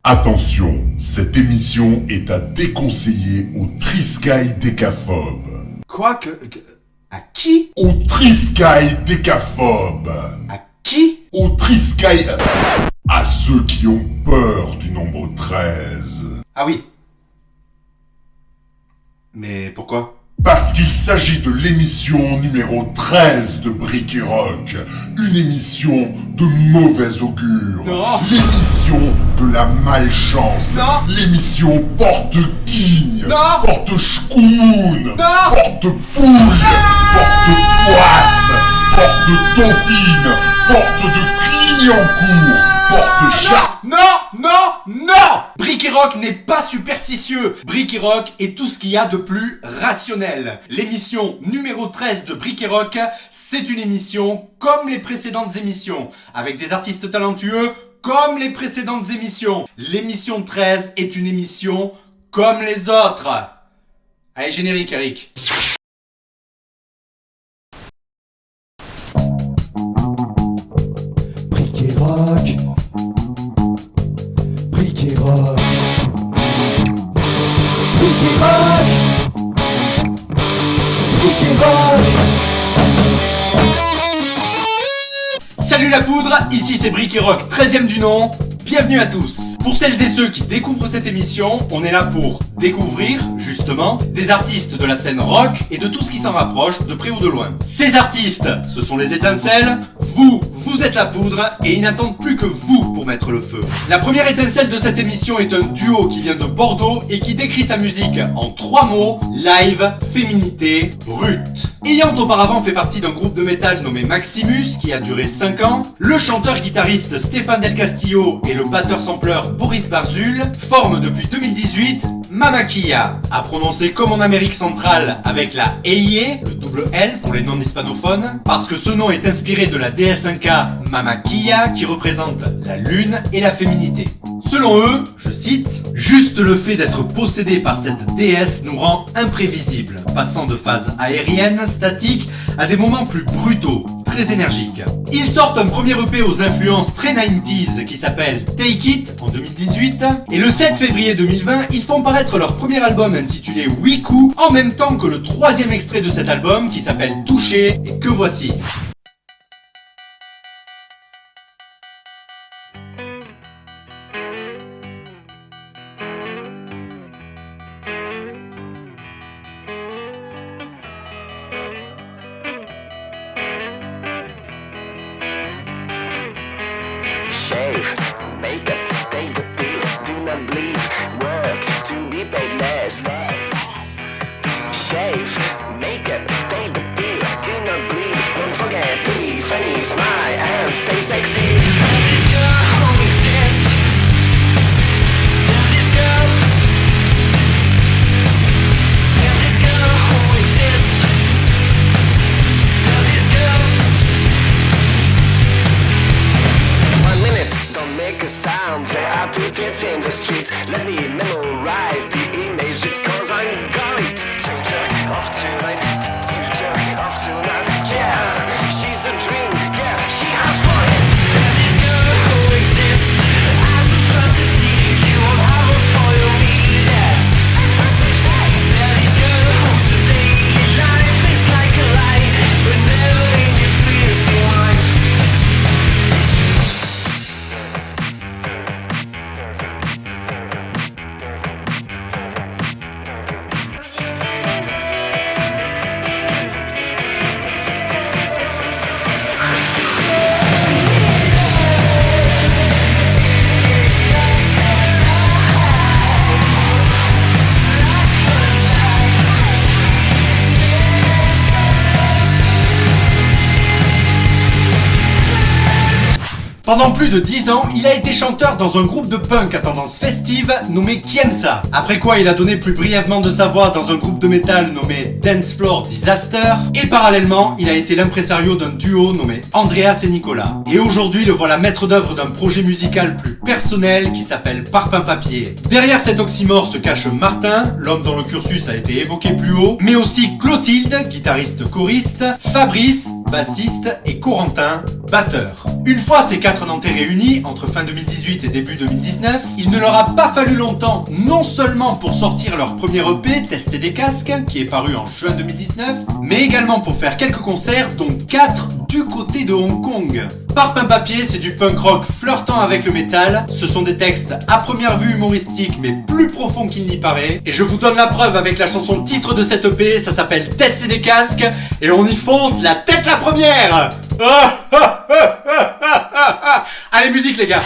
Attention, cette émission est à déconseiller aux Triscailles décaphobes. Quoi à qui? Aux Triscailles décaphobes. À qui? Aux Triscailles... À ceux qui ont peur du nombre 13. Ah oui. Mais pourquoi? Parce qu'il s'agit de l'émission numéro 13 de Brick et Rock. Une émission de mauvais augure. Non. L'émission de la malchance. Non. L'émission porte-guigne. Non. Porte-chkoumoun. Non. Porte-poule. Porte-poisse. Porte-dauphine. Porte de Clignancourt. Porte-chat. Non. Brick et Rock n'est pas superstitieux. Brick et Rock est tout ce qu'il y a de plus rationnel. L'émission numéro 13 de Brick et Rock, c'est une émission comme les précédentes émissions, avec des artistes talentueux comme les précédentes émissions. L'émission 13 est une émission comme les autres. Allez, générique, Eric. Brick et Rock. Brick et Rock. Brick et Rock. Brick et Rock. Salut la poudre, ici c'est Brick et Rock, 13ème du nom, bienvenue à tous. Pour celles et ceux qui découvrent cette émission, on est là pour découvrir, justement, des artistes de la scène rock et de tout ce qui s'en rapproche, de près ou de loin. Ces artistes, ce sont les étincelles, vous êtes la poudre, et ils n'attendent plus que vous pour mettre le feu. La première étincelle de cette émission est un duo qui vient de Bordeaux et qui décrit sa musique en 3 mots, live, féminité, brute. Ayant auparavant fait partie d'un groupe de métal nommé Maximus, qui a duré 5 ans, le chanteur-guitariste Stéphane Del Castillo et le batteur-sampleur Boris Barzul forment depuis 2018 Mama Kia, à prononcer comme en Amérique centrale avec la EIE, le double L pour les non-hispanophones, parce que ce nom est inspiré de la déesse inca Mama Kia qui représente la lune et la féminité. Selon eux, je cite, « Juste le fait d'être possédé par cette déesse nous rend imprévisibles, passant de phases aériennes, statiques, à des moments plus brutaux, très énergiques. » Ils sortent un premier EP aux influences très 90s qui s'appelle Take It en 2018, et le 7 février 2020, ils font paraître leur premier album intitulé Wiku, en même temps que le 3e extrait de cet album qui s'appelle Touché, et que voici. Shave, makeup, take the pill, do not bleed, work to be paid less. Shave, makeup, take the pill, do not bleed, don't forget to be funny, smile and stay sexy. Does this girl exist? Does this girl? Does this girl exist? Does this girl? 1 minute, don't make a sound. There are 2 kids in the street. Let me memorize the image because I'm going to jerk off tonight. To jerk off tonight. Yeah, she's a dream. Yeah, she has for it. There is girl who exists as a fantasy. You won't have her for your need. There is girl whose daily life is like a lie, but never in your twisted mind. Pendant plus de 10 ans, il a été chanteur dans un groupe de punk à tendance festive nommé Kiensa. Après quoi, il a donné plus brièvement de sa voix dans un groupe de métal nommé Dance Floor Disaster. Et parallèlement, il a été l'impresario d'un duo nommé Andreas et Nicolas. Et aujourd'hui, le voilà maître d'œuvre d'un projet musical plus personnel qui s'appelle Parfum Papier. Derrière cet oxymore se cache Martin, l'homme dont le cursus a été évoqué plus haut, mais aussi Clotilde, guitariste choriste, Fabrice, bassiste, et Corentin, batteur. Une fois ces 4 Nantais réunis, entre fin 2018 et début 2019, il ne leur a pas fallu longtemps, non seulement pour sortir leur premier EP, Tester des casques, qui est paru en juin 2019, mais également pour faire quelques concerts, dont 4 du côté de Hong Kong. Parpaing Papier, c'est du punk rock flirtant avec le métal, ce sont des textes à première vue humoristiques, mais plus profonds qu'il n'y paraît, et je vous donne la preuve avec la chanson titre de cette EP, ça s'appelle Tester des casques, et on y fonce la tête la première. Allez, musique les gars.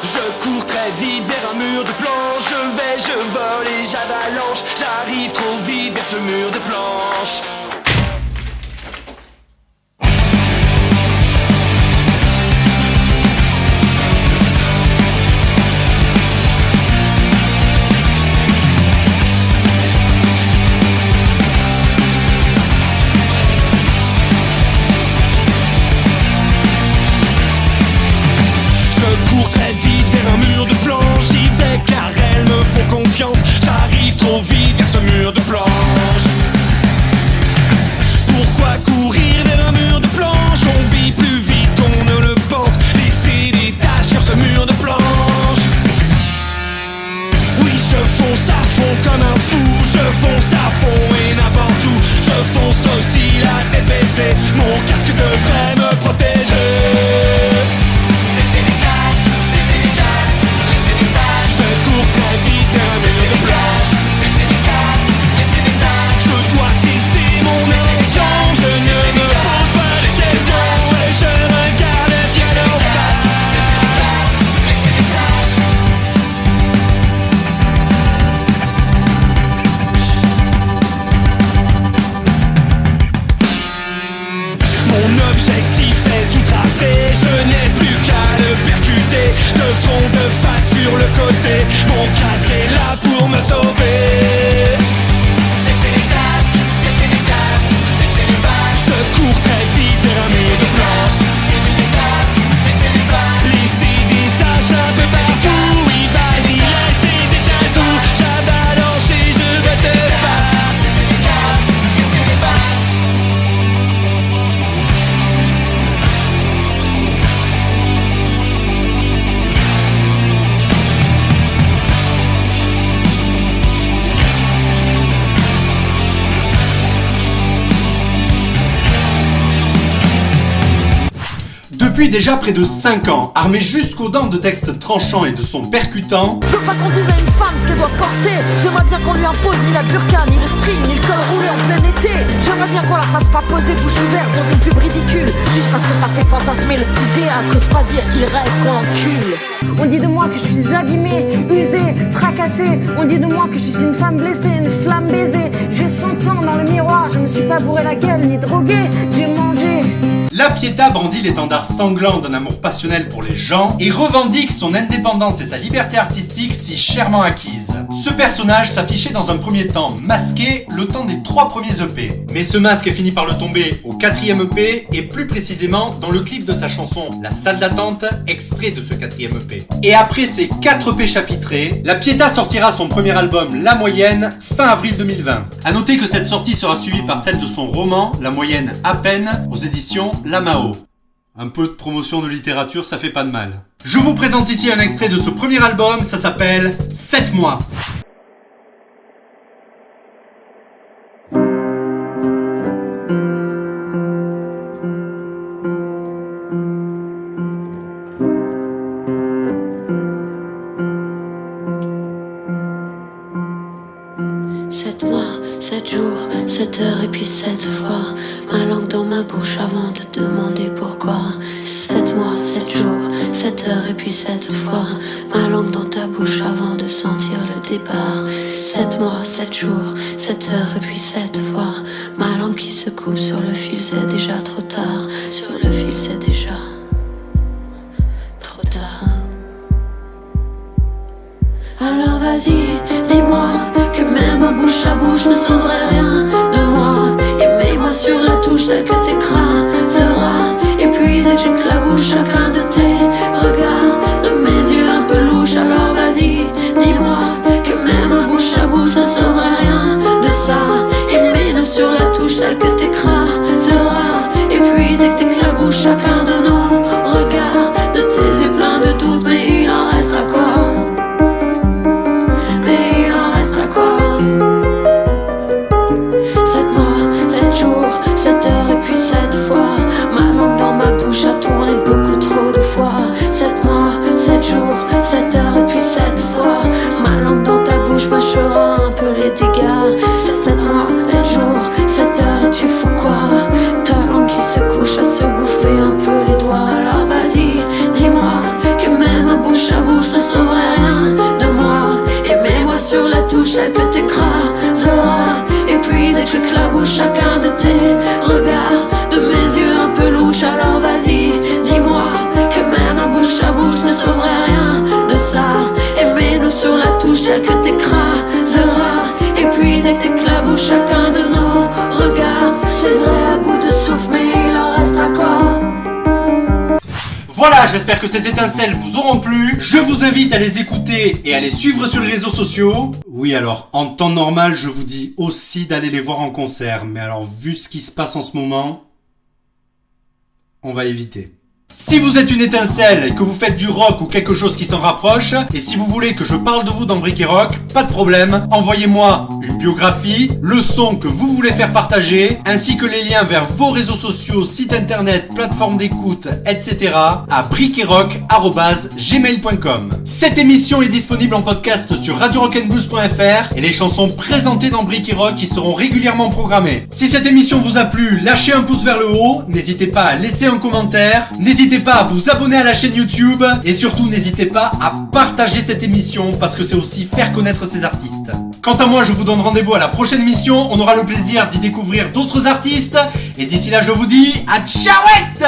Je cours très vite vers un mur de planche. Je vole et j'avalanche. J'arrive trop vite vers ce mur de planche. J'arrive trop vite vers ce mur de planche. Pourquoi courir vers un mur de planche? On vit plus vite qu'on ne le pense. Laisser des taches sur ce mur de planche. Oui, je fonce à fond comme un fou. Je fonce à fond et n'importe où. Je fonce aussi la tête baissée. Mon casque devrait me protéger. Je cours très vite vers un mur de planche. Je dois tester mon invention. Je ne me pose pas de questions. Et je regarde bien en face. Mon objectif est tout tracé. Je n'ai plus qu'à le percuter. De fond, de face, sur le côté. Mon casque est là pour me sauver. Je cours très vite vers un mur de planche. Laissez des taches un peu partout. Oui, vas-y, laissez des taches d'où. J'avalanche et je vais te face. Depuis déjà près de 5 ans, armé jusqu'aux dents de textes tranchants et de sons percutants, Je veux pas qu'on dise à une femme ce qu'elle doit porter. J'aimerais bien qu'on lui impose ni la burqa, ni le string, ni le col roulé en plein été. J'aimerais bien qu'on la fasse pas poser bouche ouverte dans une pub ridicule, juste parce que ça fait fantasmer le petit dé, à cause pas dire qu'il rêve qu'on l'encule. On dit de moi que je suis abîmée, usée, fracassée. On dit de moi que je suis une femme blessée, une flamme baisée. J'ai 100 ans dans le miroir, je me suis pas bourré la gueule ni droguée, j'ai mangé. La Pietà brandit l'étendard sanglant d'un amour passionnel pour les gens et revendique son indépendance et sa liberté artistique si chèrement acquise. Ce personnage s'affichait dans un premier temps masqué le temps des 3 premiers EP. Mais ce masque finit par le tomber au 4e EP et plus précisément dans le clip de sa chanson La Salle d'attente, extrait de ce 4e EP. Et après ces 4 EP chapitrés, la Pietà sortira son premier album La Moyenne fin avril 2020. A noter que cette sortie sera suivie par celle de son roman La Moyenne à peine aux éditions La Mao. Un peu de promotion de littérature, ça fait pas de mal. Je vous présente ici un extrait de ce premier album, ça s'appelle 7 mois. Sept mois, 7 jours, 7 heures et puis 7 fois ma langue dans ma bouche avant de demander pourquoi. 7 mois, 7 jours, 7 heures et puis 7 fois ma langue dans ta bouche avant de sentir le départ. 7 mois, 7 jours, 7 heures et puis 7 fois ma langue qui se coupe sur le fil, c'est déjà trop tard. Sur le fil, c'est déjà trop tard. Alors vas-y, dis-moi que même bouche à bouche ne sauverait rien de moi. Et mets-moi sur la touche celle que t'écraseras. Épuisé que j'éclabousse chacun de tes regards, de mes yeux un peu louches. Alors vas-y, dis-moi que même bouche à bouche ne sauverait rien de ça. Et mets-nous sur la touche celle que t'écraseras. j'éclabousse chacun de tes regards, de mes yeux un peu louches. Alors vas-y, dis-moi que même un bouche à bouche ne sauverait rien de ça. Et mets-nous sur la touche telle que t'écraseras, et puis t'éclabousse chacun de nos regards. C'est vrai à bout de souffle, mais il en restera quoi? Voilà, j'espère que ces étincelles vous auront plu. Je vous invite à les écouter et à les suivre sur les réseaux sociaux. Oui, alors, en temps normal, je vous dis aussi d'aller les voir en concert. Mais alors, vu ce qui se passe en ce moment, on va éviter. Si vous êtes une étincelle et que vous faites du rock ou quelque chose qui s'en rapproche, et si vous voulez que je parle de vous dans Brick et Rock, pas de problème, envoyez-moi une biographie, le son que vous voulez faire partager, ainsi que les liens vers vos réseaux sociaux, sites internet, plateformes d'écoute, etc. à bricketrock@gmail.com. Cette émission est disponible en podcast sur radiorockandblues.fr et les chansons présentées dans Brick et Rock y seront régulièrement programmées. Si cette émission vous a plu, lâchez un pouce vers le haut, n'hésitez pas à laisser un commentaire, n'hésitez pas à vous abonner à la chaîne YouTube et surtout n'hésitez pas à partager cette émission parce que c'est aussi faire connaître ces artistes. Quant à moi, je vous donne rendez-vous à la prochaine émission, on aura le plaisir d'y découvrir d'autres artistes et d'ici là je vous dis à ciaouette.